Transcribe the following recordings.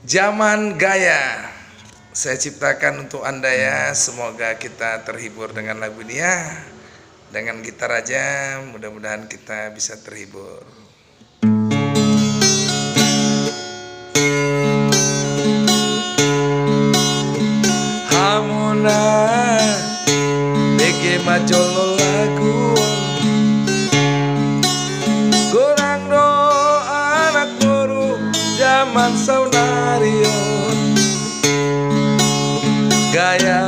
Zaman Gaya saya ciptakan untuk Anda ya. Semoga kita terhibur dengan lagu ini ya. Dengan gitar aja, mudah-mudahan kita bisa terhibur. Hamuna bege majolo lagu kurang do anak baru zaman saunarion, gaya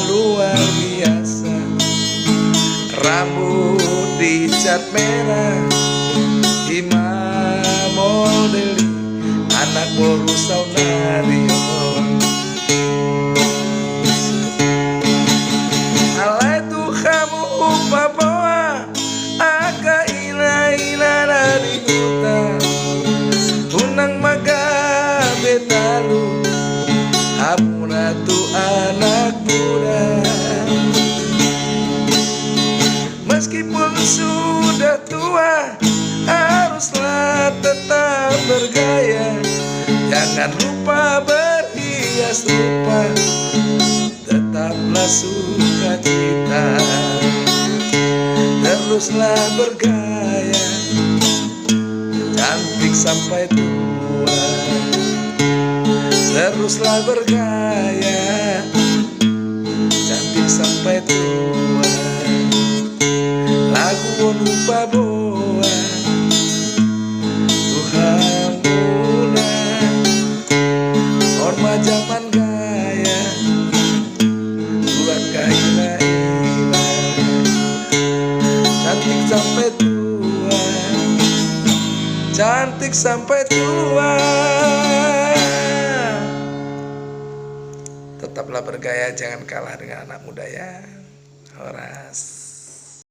luar biasa, rambut dicat merah, imam modeli anak baru saunarion. Alai tu kamu bawa aka ina dari hutan unang maga betalu hamuna tu anak muda. Meskipun sudah tua haruslah tetap bergaya, jangan lupa berhias rupa, tetaplah sukacita, teruslah bergaya, cantik sampai tua, teruslah bergaya, cantik sampai tua. Lagu lupa boa Tuhan muna orma zaman gaya dua kaila ila cantik sampai tua, cantik sampai tua. Tetaplah bergaya, jangan kalah dengan anak muda ya. Horas.